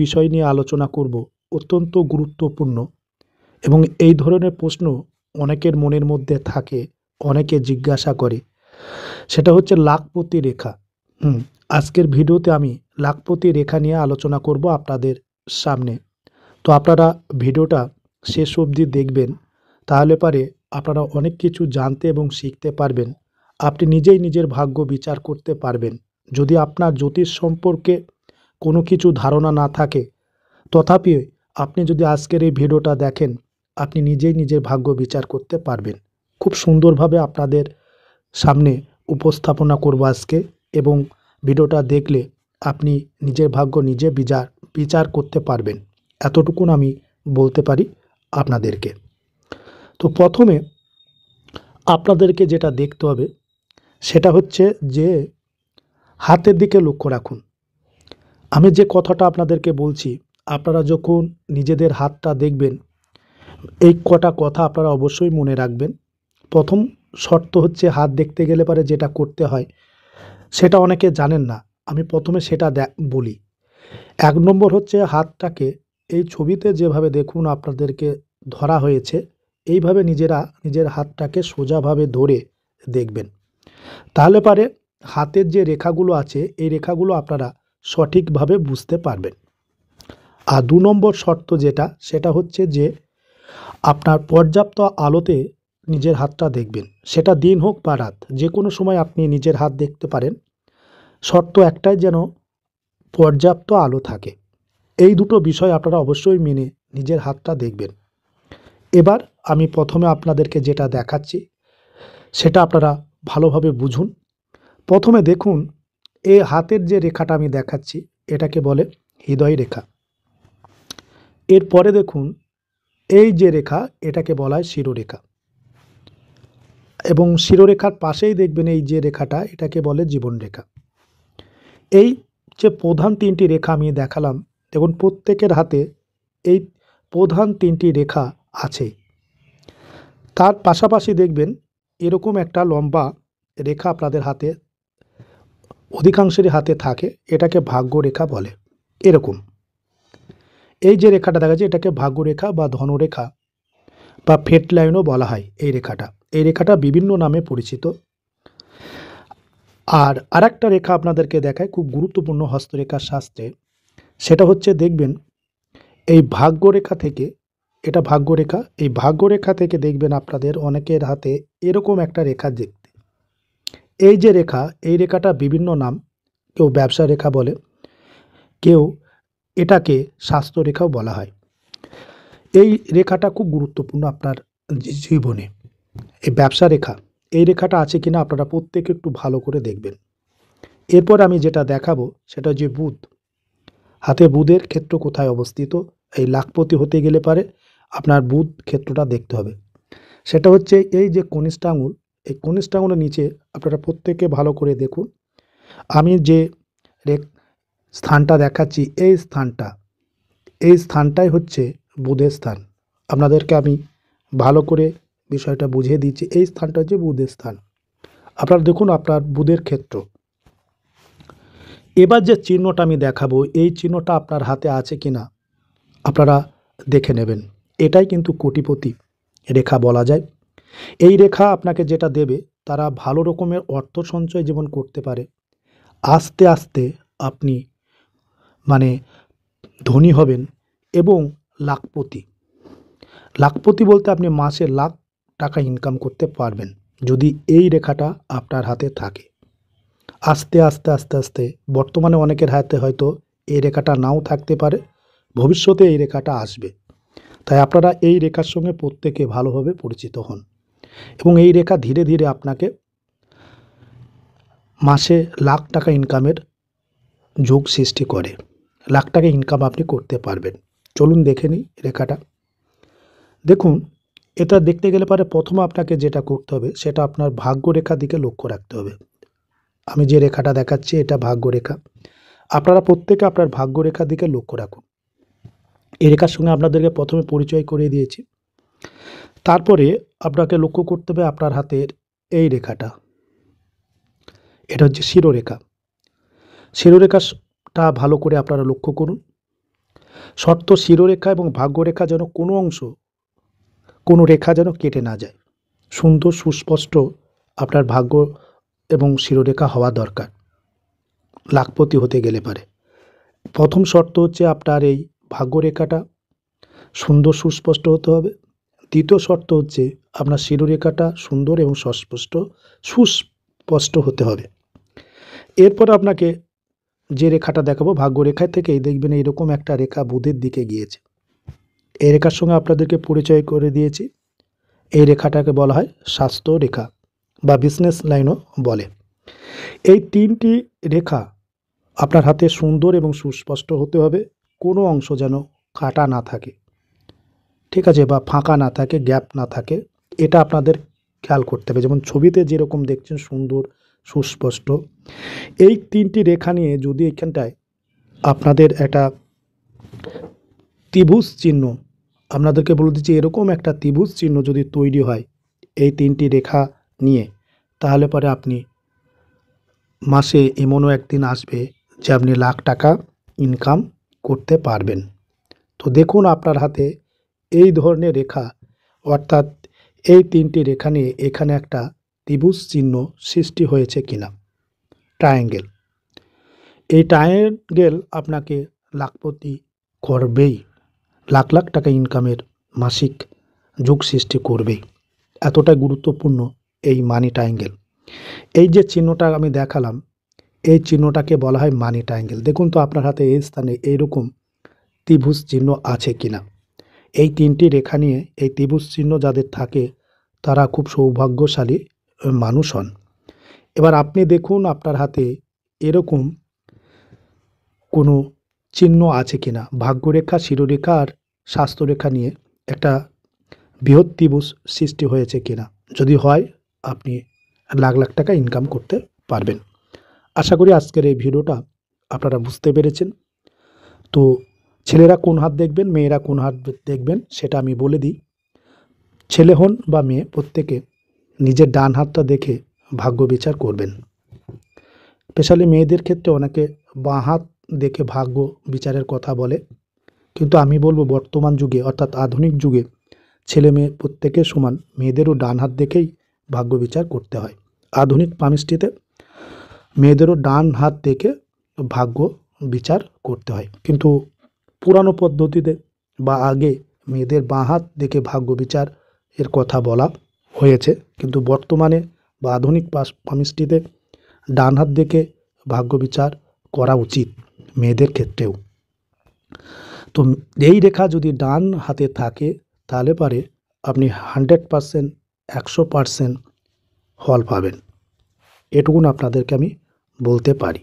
বিষয় নিয়ে আলোচনা করব অত্যন্ত গুরুত্বপূর্ণ এবং এই ধরনের প্রশ্ন অনেকের মনের মধ্যে থাকে, অনেকে জিজ্ঞাসা করে। সেটা হচ্ছে লাখপতি রেখা। আজকের ভিডিওতে আমি লাখপতি রেখা নিয়ে আলোচনা করব আপনাদের সামনে। তো আপনারা ভিডিওটা শেষ অবধি দেখবেন, তাহলে পারে আপনারা অনেক কিছু জানতে এবং শিখতে পারবেন। আপনি নিজেই নিজের ভাগ্য বিচার করতে পারবেন। যদি আপনার জ্যোতিষ সম্পর্কে কোনো কিছু ধারণা না থাকে, তথাপি আপনি যদি আজকের এই ভিডিওটা দেখেন, আপনি নিজেই নিজের ভাগ্য বিচার করতে পারবেন। খুব সুন্দরভাবে আপনাদের সামনে উপস্থাপনা করব আজকে, এবং ভিডিওটা দেখলে আপনি নিজের ভাগ্য নিজে বিচার করতে পারবেন। এতটুকুন আমি বলতে পারি আপনাদেরকে। তো প্রথমে আপনাদেরকে যেটা দেখতে হবে সেটা হচ্ছে যে হাতের দিকে লক্ষ্য রাখুন। আমি যে কথাটা আপনাদেরকে বলছি, আপনারা যখন নিজেদের হাতটা দেখবেন, এই কটা কথা আপনারা অবশ্যই মনে রাখবেন। প্রথম শর্ত হচ্ছে হাত দেখতে গেলে পরে যেটা করতে হয় সেটা অনেকে জানেন না, আমি প্রথমে সেটা বলি। 1 নম্বর হচ্ছে হাতটাকে এই ছবিতে যেভাবে দেখুন আপনাদেরকে ধরা হয়েছে, এইভাবে নিজের হাতটাকে সোজাভাবে ধরে দেখবেন। তাহলে পারে হাতের যে রেখাগুলো আছে এই রেখাগুলো আপনারা সঠিকভাবে বুঝতে পারবেন। আর 2 নম্বর শর্ত যেটা, সেটা হচ্ছে যে আপনার পর্যাপ্ত আলোতে নিজের হাতটা দেখবেন। সেটা দিন হোক বা রাত, যে কোনো সময় আপনি নিজের হাত দেখতে পারেন। শর্ত একটাই, যেন পর্যাপ্ত আলো থাকে। এই দুটো বিষয় আপনারা অবশ্যই মেনে নিজের হাতটা দেখবেন। এবার আমি প্রথমে আপনাদেরকে যেটা দেখাচ্ছি সেটা আপনারা ভালোভাবে বুঝুন। প্রথমে দেখুন, এই হাতের যে রেখাটা আমি দেখাচ্ছি এটাকে বলে হৃদয় রেখা। এরপরে দেখুন, এই যে রেখা এটাকে বলা হয় শিরোরেখা, এবং শিরোরেখার পাশেই দেখবেন এই যে রেখাটা এটাকে বলে জীবন রেখা। এই যে প্রধান 3টি রেখা আমি দেখালাম, দেখুন প্রত্যেকের হাতে এই প্রধান 3টি রেখা আছে। তার পাশাপাশি দেখবেন এরকম একটা লম্বা রেখা আপনাদের হাতে, অধিকাংশেরই হাতে থাকে, এটাকে ভাগ্যরেখা বলে। এরকম এই যে রেখাটা দেখা যায় এটাকে ভাগ্যরেখা বা ধনরেখা বা ফেট লাইনও বলা হয়। এই রেখাটা বিভিন্ন নামে পরিচিত। আর আরেকটা রেখা আপনাদেরকে দেখায়, খুব গুরুত্বপূর্ণ হস্তরেখার শাস্ত্রে। সেটা হচ্ছে দেখবেন এই ভাগ্যরেখা থেকে, এটা ভাগ্যরেখা, এই ভাগ্যরেখা থেকে দেখবেন আপনাদের অনেকের হাতে এরকম একটা রেখা দেখতে। এই যে রেখা, এই রেখাটা বিভিন্ন নাম, কেউ ব্যবসা রেখা বলে, কেউ এটাকে স্বাস্থ্য রেখাও বলা হয়। এই রেখাটা খুব গুরুত্বপূর্ণ আপনার জীবনে। এই ব্যবসা রেখা, এই রেখাটা আছে কিনা আপনারা প্রত্যেকে একটু ভালো করে দেখবেন। এরপর আমি যেটা দেখাবো সেটা হচ্ছে বুধ। হাতে বুধের ক্ষেত্র কোথায় অবস্থিত, এই লাখপতি হতে গেলে পারে আপনার বুধ ক্ষেত্রটা দেখতে হবে। সেটা হচ্ছে এই যে কনিষ্ঠ আঙুল, এই কনিষ্ঠ আঙুলের নিচে আপনারা প্রত্যেকে ভালো করে দেখুন। আমি যে স্থানটা দেখাচ্ছি এই স্থানটাই হচ্ছে বুধের স্থান। আপনাদেরকে আমি ভালো করে বিষয়টা বুঝিয়ে দিচ্ছি। এই স্থানটা হচ্ছে বুধের স্থান। আপনারা দেখুন আপনার বুধের ক্ষেত্র। এবার যে চিহ্নটা আমি দেখাবো, এই চিহ্নটা আপনার হাতে আছে কিনা আপনারা দেখে নেবেন। এটাই কিন্তু কোটিপতি রেখা বলা যায়। এই রেখা আপনাকে যেটা দেবে, তারা ভালো রকমের অর্থ সঞ্চয় যেমন করতে পারে, আস্তে আস্তে আপনি মানে ধনী হবেন এবং লাখপতি বলতে আপনি মাসে লাখ টাকা ইনকাম করতে পারবেন যদি এই রেখাটা আপনার হাতে থাকে। আস্তে আস্তে আস্তে আস্তে বর্তমানে অনেকের হাতে হয়তো এই রেখাটা নাও থাকতে পারে, ভবিষ্যতে এই রেখাটা আসবে। তাই আপনারা এই রেখার সঙ্গে প্রত্যেকে ভালোভাবে পরিচিত হন, এবং এই রেখা ধীরে ধীরে আপনাকে মাসে লাখ টাকা ইনকামের যোগ সৃষ্টি করে। লাখ টাকা ইনকাম আপনি করতে পারবেন। চলুন দেখে নিই রেখাটা। দেখুন, এটা দেখতে গেলে পরে প্রথমে আপনাকে যেটা করতে হবে সেটা আপনার ভাগ্যরেখার দিকে লক্ষ্য রাখতে হবে। আমি যে রেখাটা দেখাচ্ছি এটা ভাগ্যরেখা। আপনারা প্রত্যেকে আপনার ভাগ্যরেখার দিকে লক্ষ্য রাখুন। এই রেখার সঙ্গে আপনাদেরকে প্রথমে পরিচয় করিয়ে দিয়েছি। তারপরে আপনাকে লক্ষ্য করতে হবে আপনার হাতের এই রেখাটা, এটা হচ্ছে শিরোরেখা। শিরোরেখাটা ভালো করে আপনারা লক্ষ্য করুন। শর্ত শিরোরেখা এবং ভাগ্যরেখা যেন কোনো অংশ, কোনো রেখা যেন কেটে না যায়। সুন্দর সুস্পষ্ট আপনার ভাগ্য এবং শিরোরেখা হওয়া দরকার লাখপতি হতে গেলে পারে। প্রথম শর্ত হচ্ছে আপনার এই ভাগ্যরেখাটা সুন্দর সুস্পষ্ট হতে হবে। দ্বিতীয় শর্ত হচ্ছে আপনার শিরোরেখাটা সুন্দর এবং সুস্পষ্ট হতে হবে। এরপর আপনাকে যে রেখাটা দেখাবো, ভাগ্যরেখায় থেকেই দেখবেন এইরকম একটা রেখা বুধের দিকে গিয়েছে। এই রেখার সঙ্গে আপনাদেরকে পরিচয় করে দিয়েছি। এই রেখাটাকে বলা হয় স্বাস্থ্য রেখা বা বিজনেস লাইনও বলে। এই তিনটি রেখা আপনার হাতে সুন্দর এবং সুস্পষ্ট হতে হবে, কোনো অংশ যেন কাটা না থাকে, ঠিক আছে, বা ফাঁকা না থাকে, গ্যাপ না থাকে, এটা আপনাদের খেয়াল করতে হবে। যেমন ছবিতে যেরকম দেখছেন সুন্দর সুস্পষ্ট, এই তিনটি রেখা নিয়ে যদি এখানটায় আপনাদের একটা ত্রিভুজ চিহ্ন, আপনাদেরকে বলে দিচ্ছি এরকম একটা ত্রিভুজ চিহ্ন যদি তৈরি হয় এই তিনটি রেখা নিয়ে, তাহলে পরে আপনি মাসে এমনও একদিন আসবে যে আপনি লাখ টাকা ইনকাম করতে পারবেন। তো দেখুন আপনার হাতে এই ধরনের রেখা, অর্থাৎ এই তিনটি রেখা নিয়ে এখানে একটা ত্রিভুজ চিহ্ন সৃষ্টি হয়েছে কিনা, ট্রায়াঙ্গেল। এই ট্রায়াঙ্গেল আপনাকে লাখপতি করবেই, লাখ লাখ টাকা ইনকামের মাসিক যুগ সৃষ্টি করবেই। এতটাই গুরুত্বপূর্ণ এই মানি ট্রায়াঙ্গেল। এই যে চিহ্নটা আমি দেখালাম, এই চিহ্নটাকে বলা হয় মানি ট্রায়াঙ্গেল। দেখুন তো আপনার হাতে এই স্থানে এইরকম ত্রিভুজ চিহ্ন আছে কিনা। এই তিনটি রেখা নিয়ে এই ত্রিভুজ চিহ্ন যাদের থাকে তারা খুব সৌভাগ্যশালী মানুষ হন। এবার আপনি দেখুন আপনার হাতে এরকম কোনো চিহ্ন আছে কিনা, ভাগ্যরেখা, শিরোরেখা আর স্বাস্থ্যরেখা নিয়ে একটা বৃহৎ ত্রিভুজ সৃষ্টি হয়েছে কিনা। যদি হয় আপনি লাখ লাখ টাকা ইনকাম করতে পারবেন। আশা করি আজকের এই ভিডিওটা আপনারা বুঝতে পেরেছেন। তো ছেলেরা কোন হাত দেখবেন, মেয়েরা কোন হাত দেখবেন সেটা আমি বলে দিই। ছেলে হন বা মেয়ে, প্রত্যেকে নিজের ডান হাতটা দেখে ভাগ্য বিচার করবেন। স্পেশালি মেয়েদের ক্ষেত্রে অনেকে বাঁ হাত দেখে ভাগ্য বিচারের কথা বলে, কিন্তু আমি বলবো বর্তমান যুগে অর্থাৎ আধুনিক যুগে ছেলে মেয়ে প্রত্যেকে সমান, মেয়েদেরও ডান হাত দেখেই ভাগ্য বিচার করতে হয়। আধুনিক পামিষ্টিতে মেয়েদেরও ডান হাত দেখে ভাগ্য বিচার করতে হয়, কিন্তু পুরানো পদ্ধতিতে বা আগে মেয়েদের বাঁ হাত দেখে ভাগ্য বিচার এর কথা বলা হয়েছে, কিন্তু বর্তমানে বা আধুনিক পামিষ্টিতে ডান হাত দেখে ভাগ্য বিচার করা উচিত মেয়েদের ক্ষেত্রেও। তো এই রেখা যদি ডান হাতে থাকে তাহলে পারে আপনি 100%, 100% ফল পাবেন। এটুকুন আপনাদেরকে আমি বলতে পারি।